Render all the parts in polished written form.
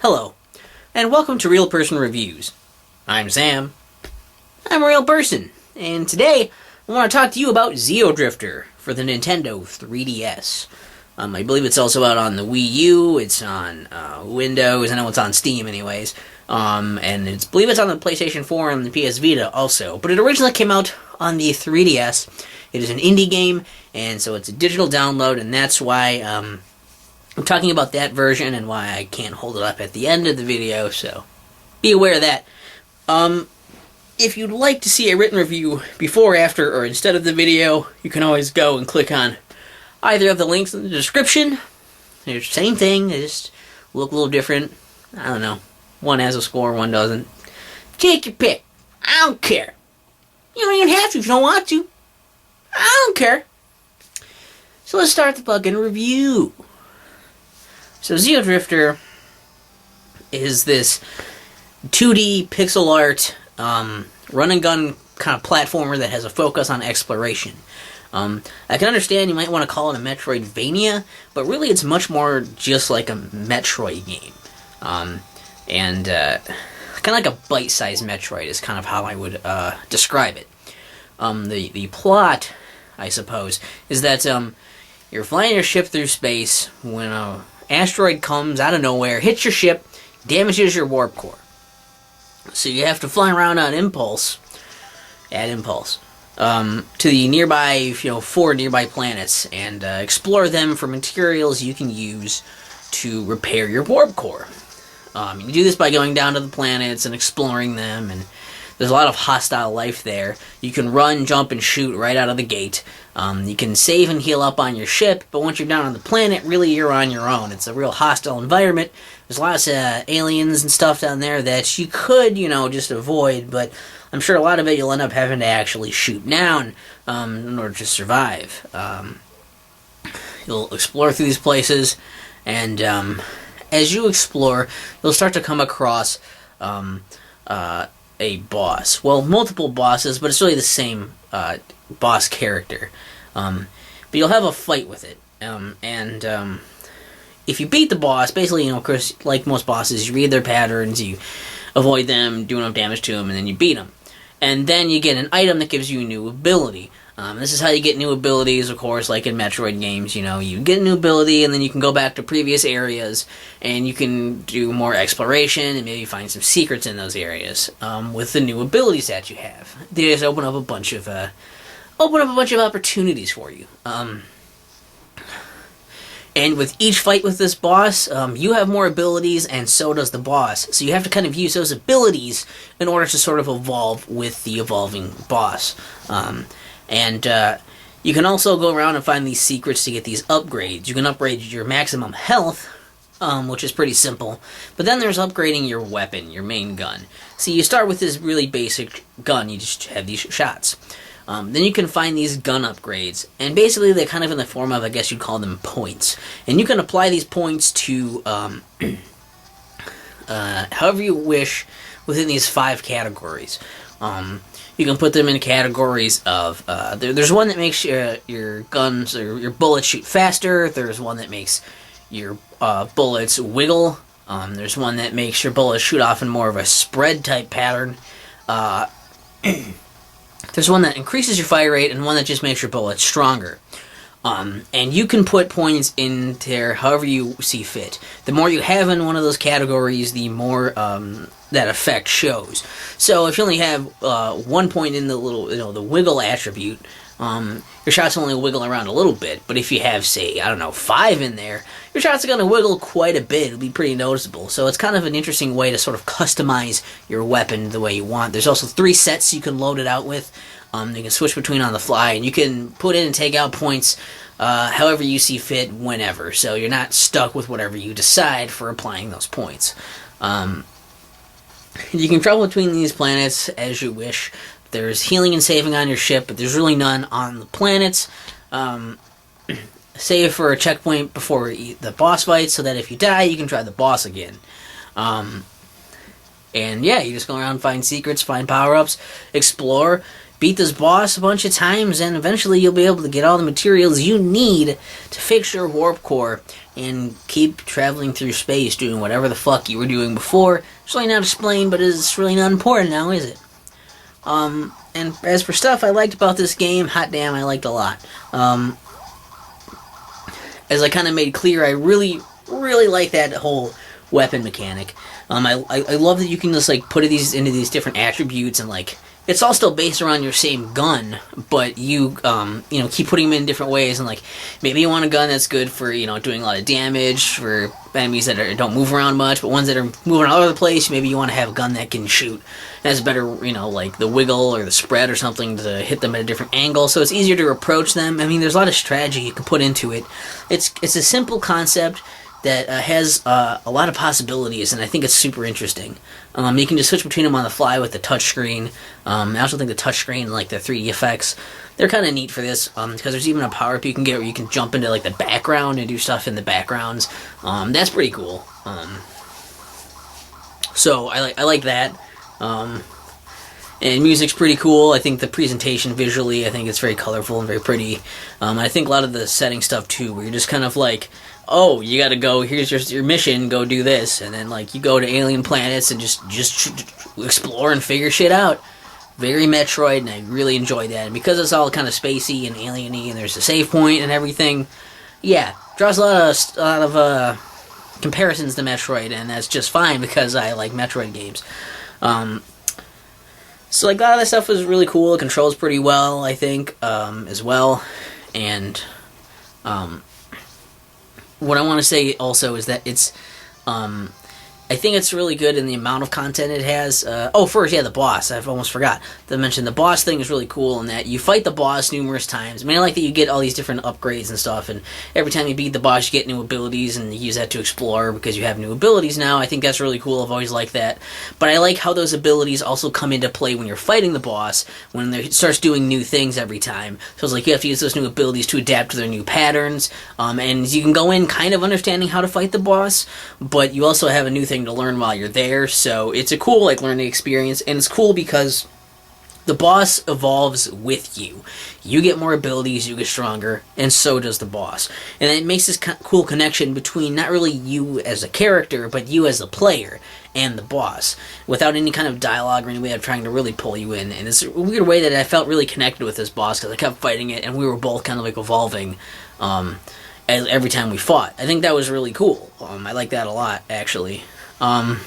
Hello, and welcome to Real Person Reviews. I'm Sam. I'm a real person, and today I want to talk to you about Xeodrifter for the Nintendo 3DS. I believe it's also out on the Wii U, it's on Windows, I know it's on Steam anyways, and I believe it's on the PlayStation 4 and the PS Vita also, but it originally came out on the 3DS. It is an indie game, and so it's a digital download, and that's why I'm talking about that version and why I can't hold it up at the end of the video, so be aware of that. If you'd like to see a written review before, after, or instead of the video, you can always go and click on either of the links in the description. They're the same thing, they just look a little different. I don't know. One has a score, one doesn't. Take your pick. I don't care. You don't even have to if you don't want to. I don't care. So let's start the fucking review. So Xeodrifter is this 2D pixel art run and gun kind of platformer that has a focus on exploration. I can understand you might want to call it a Metroidvania, but really it's much more just like a Metroid game. Kind of like a bite-sized Metroid is kind of how I would describe it. The plot, I suppose, is that you're flying your ship through space when a asteroid comes out of nowhere, hits your ship, damages your warp core. So you have to fly around on impulse, to the nearby, 4 nearby planets and explore them for materials you can use to repair your warp core. You do this by going down to the planets and exploring them, and there's a lot of hostile life there. You can run, jump, and shoot right out of the gate. You can save and heal up on your ship, but once you're down on the planet, really you're on your own. It's a real hostile environment. There's lots of aliens and stuff down there that you could, just avoid, but I'm sure a lot of it you'll end up having to actually shoot down in order to survive. You'll explore through these places, and as you explore, you'll start to come across a boss. Well, multiple bosses, but it's really the same boss character. But you'll have a fight with it. If you beat the boss, basically, of course, like most bosses, you read their patterns, you avoid them, do enough damage to them, and then you beat them. And then you get an item that gives you a new ability. This is how you get new abilities, of course, like in Metroid games. You get a new ability, and then you can go back to previous areas, and you can do more exploration, and maybe find some secrets in those areas with the new abilities that you have. They just open up a bunch of opportunities for you. And with each fight with this boss, you have more abilities, and so does the boss. So you have to kind of use those abilities in order to sort of evolve with the evolving boss. You can also go around and find these secrets to get these upgrades. You can upgrade your maximum health, which is pretty simple. But then there's upgrading your weapon, your main gun. So you start with this really basic gun. You just have these shots. Then you can find these gun upgrades. And basically they're kind of in the form of, I guess you'd call them points. And you can apply these points to however you wish within these 5 categories. You can put them in categories of, there's one that makes your guns or your bullets shoot faster. There's one that makes your bullets wiggle. There's one that makes your bullets shoot off in more of a spread type pattern. There's one that increases your fire rate and one that just makes your bullets stronger. And you can put points in there however you see fit. The more you have in one of those categories, the more that effect shows. So if you only have 1 point in the little, the wiggle attribute, your shots only wiggle around a little bit. But if you have, say, 5 in there, your shots are going to wiggle quite a bit. It'll be pretty noticeable. So it's kind of an interesting way to sort of customize your weapon the way you want. There's also 3 sets you can load it out with. You can switch between on the fly, and you can put in and take out points however you see fit, whenever. So you're not stuck with whatever you decide for applying those points. You can travel between these planets as you wish. There's healing and saving on your ship, but there's really none on the planets. Save for a checkpoint before the boss fight, so that if you die, you can try the boss again. And yeah, you just go around, find secrets, find power-ups, explore. beat this boss a bunch of times, and eventually you'll be able to get all the materials you need to fix your warp core and keep traveling through space doing whatever the fuck you were doing before. It's really not explained, but it's really not important now, is it? And as for stuff I liked about this game, hot damn, I liked a lot. As I kind of made clear, I really like that whole weapon mechanic. I love that you can just like put these into these different attributes, and like it's all still based around your same gun, but you keep putting them in different ways, and like maybe you want a gun that's good for doing a lot of damage for enemies that don't move around much, but ones that are moving all over the place, maybe you want to have a gun that can shoot, has better like the wiggle or the spread or something to hit them at a different angle, so it's easier to approach them. I mean, there's a lot of strategy you can put into it. It's a simple concept that has a lot of possibilities, and I think it's super interesting. You can just switch between them on the fly with the touchscreen. I also think the touchscreen, like the 3D effects, they're kind of neat for this, because there's even a power-up you can get where you can jump into like the background and do stuff in the backgrounds. That's pretty cool. So I like that. And music's pretty cool. I think the presentation visually, I think it's very colorful and very pretty. I think a lot of the setting stuff too, where you're just kind of like, oh, you gotta go, here's your mission, go do this, and then like you go to alien planets and just explore and figure shit out. Very Metroid, and I really enjoyed that. And because it's all kind of spacey and alien-y, and there's a save point and everything, yeah, draws a lot of comparisons to Metroid, and that's just fine because I like Metroid games. So like a lot of that stuff was really cool. It controls pretty well, I think, as well. And what I want to say also is that it's, I think it's really good in the amount of content it has. First, the boss. I've almost forgot to mention. The boss thing is really cool in that you fight the boss numerous times. I mean, I like that you get all these different upgrades and stuff, and every time you beat the boss, you get new abilities, and you use that to explore because you have new abilities now. I think that's really cool. I've always liked that. But I like how those abilities also come into play when you're fighting the boss, when it starts doing new things every time. So it's like you have to use those new abilities to adapt to their new patterns, and you can go in kind of understanding how to fight the boss, but you also have a new thing to learn while you're there, so it's a cool learning experience, and it's cool because the boss evolves with you. You get more abilities, you get stronger, and so does the boss. And it makes this cool connection between not really you as a character, but you as a player and the boss, without any kind of dialogue or any way of trying to really pull you in. And it's a weird way that I felt really connected with this boss, because I kept fighting it, and we were both kind of evolving every time we fought. I think that was really cool. I like that a lot, actually. And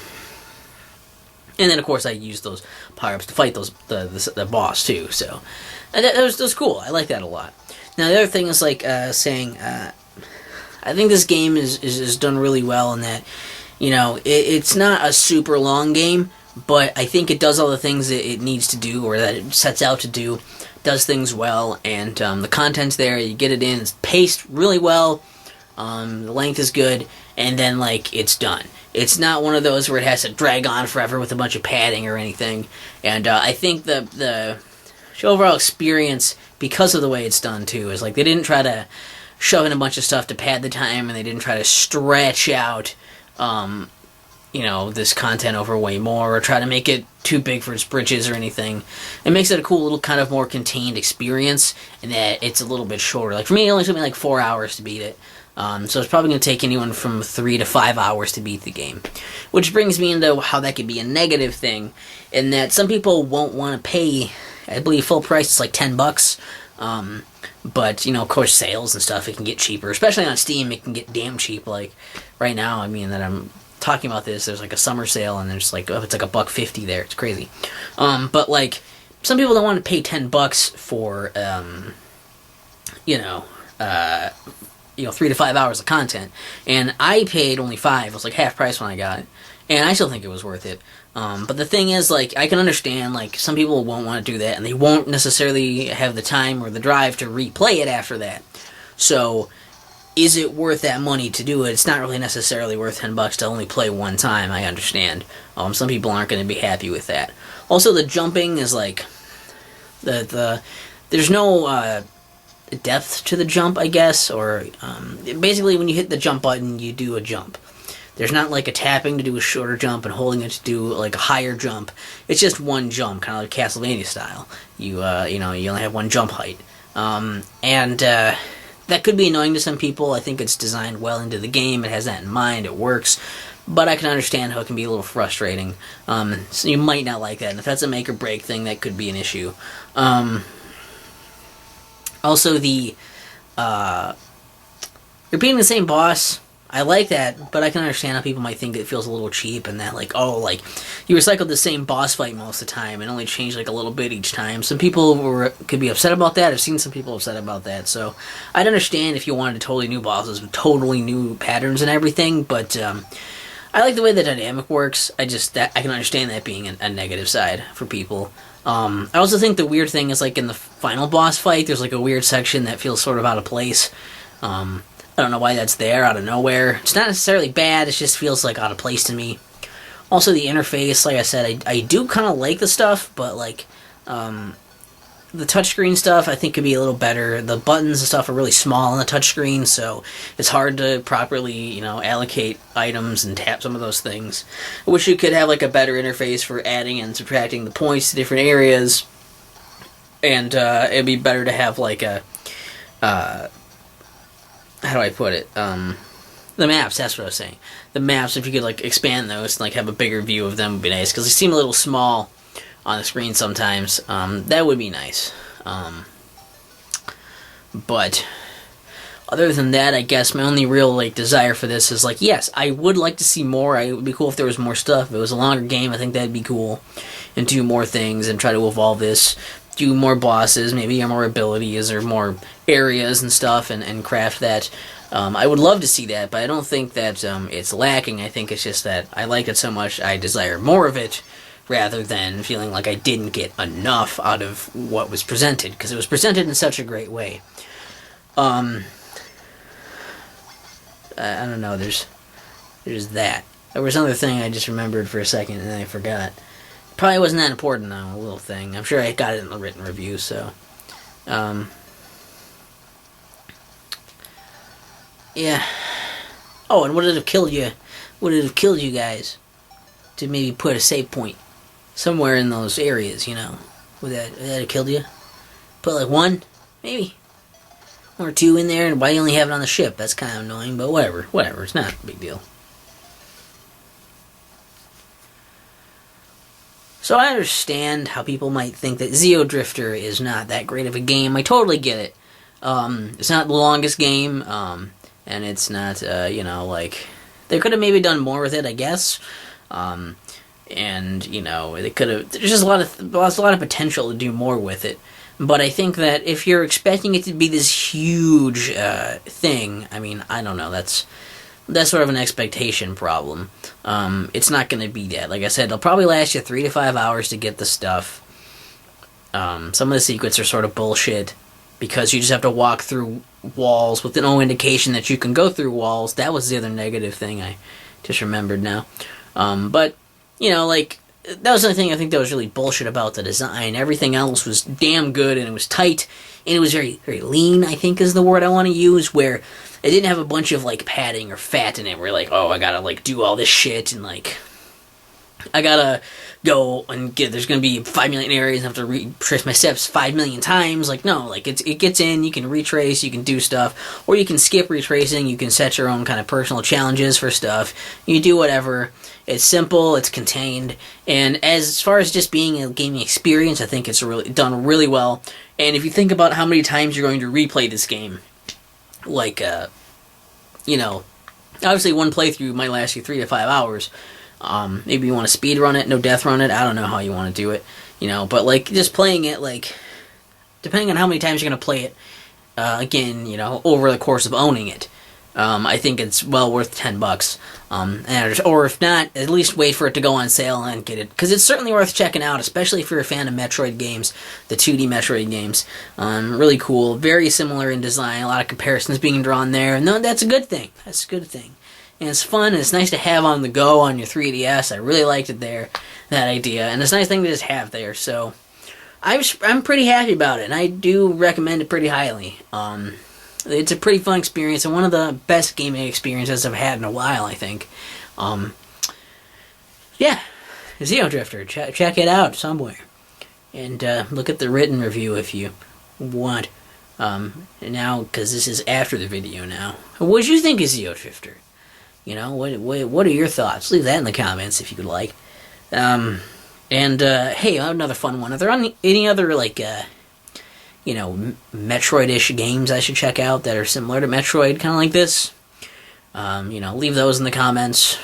then of course I used those power-ups to fight the boss too, so that was cool. I like that a lot. Now the other thing is saying I think this game is done really well in that it's not a super long game, but I think it does all the things that it needs to do, or that it sets out to do, does things well, and the content's there, you get it in, it's paced really well, the length is good, and then it's done. It's not one of those where it has to drag on forever with a bunch of padding or anything. And I think the overall experience, because of the way it's done too, is they didn't try to shove in a bunch of stuff to pad the time, and they didn't try to stretch out this content over way more, or try to make it too big for its britches or anything. It makes it a cool little kind of more contained experience, and that it's a little bit shorter. For me, it only took me 4 hours to beat it. So it's probably going to take anyone from 3 to 5 hours to beat the game. Which brings me into how that could be a negative thing, in that some people won't want to pay, I believe full price is $10. But, of course, sales and stuff, it can get cheaper. Especially on Steam, it can get damn cheap. Right now, that I'm talking about this, there's a summer sale, and there's it's $1.50 there. It's crazy. But, some people don't want to pay $10 for, 3 to 5 hours of content, and I paid only 5. It was half price when I got it, and I still think it was worth it. But the thing is, I can understand, some people won't want to do that, and they won't necessarily have the time or the drive to replay it after that. So, is it worth that money to do it? It's not really necessarily worth $10 to only play one time, I understand. Some people aren't going to be happy with that. Also, the jumping is, there's no, depth to the jump, I guess, or basically when you hit the jump button, you do a jump. There's not like a tapping to do a shorter jump and holding it to do like a higher jump. It's just one jump, kind of like Castlevania style. You only have one jump height, and that could be annoying to some people. I think it's designed well into the game. It has that in mind. It works. But I can understand how it can be a little frustrating. So you might not like that. And if that's a make or break thing, that could be an issue. Also, the repeating the same boss, I like that, but I can understand how people might think it feels a little cheap and that, like, oh, like, you recycled the same boss fight most of the time and only changed, like, a little bit each time. Some people could be upset about that. I've seen some people upset about that, so I'd understand if you wanted totally new bosses with totally new patterns and everything, but I like the way the dynamic works. I can understand that being a negative side for people. I also think the weird thing is, like, in the final boss fight, there's, like, a weird section that feels sort of out of place. I don't know why that's there out of nowhere. It's not necessarily bad, it just feels like out of place to me. Also, the interface, like I said, I do kind of like the stuff, but like the touchscreen stuff I think could be a little better. The buttons and stuff are really small on the touchscreen, so it's hard to properly, allocate items and tap some of those things. I wish you could have like a better interface for adding and subtracting the points to different areas, and it'd be better to have like a how do I put it? The maps, that's what I was saying. The maps, if you could, like, expand those and, like, have a bigger view of them would be nice, because they seem a little small on the screen sometimes. That would be nice. But other than that, I guess my only real, like, desire for this is, like, yes, I would like to see more. It would be cool if there was more stuff. If it was a longer game, I think that'd be cool. And do more things and try to evolve this. Do more bosses, maybe more abilities or more areas and stuff, and craft that. I would love to see that, but I don't think that it's lacking. I think it's just that I like it so much I desire more of it, rather than feeling like I didn't get enough out of what was presented, because it was presented in such a great way. I don't know, there's that. There was another thing I just remembered for a second and then I forgot. Probably wasn't that important though, a little thing. I'm sure I got it in the written review, so. Yeah. Oh, and would it have killed you? Would it have killed you guys to maybe put a save point somewhere in those areas, Would that have killed you? Put like one? Maybe. One or two in there, and why do you only have it on the ship? That's kind of annoying, but whatever. It's not a big deal. So I understand how people might think that Xeodrifter is not that great of a game. I totally get it. It's not the longest game, and it's not, like... They could have maybe done more with it, I guess. And, they could have... There's just a lot of potential to do more with it. But I think that if you're expecting it to be this huge thing, I mean, I don't know, that's sort of an expectation problem. It's not going to be that. Like I said, it'll probably last you 3 to 5 hours to get the stuff. Some of the secrets are sort of bullshit, because you just have to walk through walls with no indication that you can go through walls. That was the other negative thing I just remembered now. But, that was the thing I think that was really bullshit about the design. Everything else was damn good, and it was tight, and it was very, very lean, I think is the word I want to use, where it didn't have a bunch of, like, padding or fat in it, where, like, oh, I gotta, like, do all this shit, and, like, I gotta go and there's gonna be 5 million areas, and I have to retrace my steps 5 million times. Like, no, like, it gets in, you can retrace, you can do stuff, or you can skip retracing, you can set your own kind of personal challenges for stuff, you do whatever. It's simple, it's contained, and as far as just being a gaming experience, I think it's really done really well. And if you think about how many times you're going to replay this game, like, obviously one playthrough might last you 3 to 5 hours. Maybe you want to speed run it, no death run it, I don't know how you want to do it, but, like, just playing it, like, depending on how many times you're going to play it, again, over the course of owning it, I think it's well worth $10. Or if not, at least wait for it to go on sale and get it, because it's certainly worth checking out, especially if you're a fan of Metroid games, the 2D Metroid games. Really cool, very similar in design, a lot of comparisons being drawn there, and no, that's a good thing. That's a good thing. And it's fun, and it's nice to have on the go on your 3DS. I really liked it there, that idea, and it's a nice thing to just have there, so I'm pretty happy about it, and I do recommend it pretty highly. It's a pretty fun experience, and one of the best gaming experiences I've had in a while, I think. Yeah, Xeodrifter. Check it out somewhere. And look at the written review if you want. Now, because this is after the video now. What did you think of Xeodrifter? You know, what are your thoughts? Leave that in the comments if you could like. And hey, another fun one. Are there any other, like, Metroid-ish games I should check out that are similar to Metroid, kind of like this? Leave those in the comments.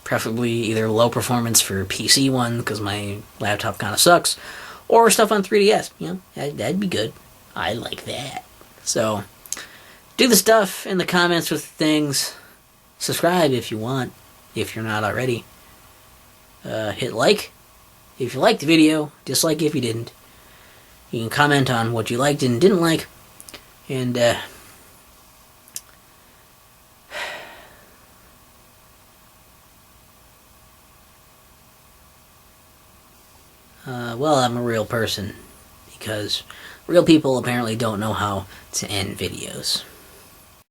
Preferably either low performance for PC one, because my laptop kind of sucks, or stuff on 3DS. That'd be good. I like that. So, do the stuff in the comments with things. Subscribe if you want, if you're not already. Hit like if you liked the video, dislike if you didn't. You can comment on what you liked and didn't like. And, well, I'm a real person, because real people apparently don't know how to end videos.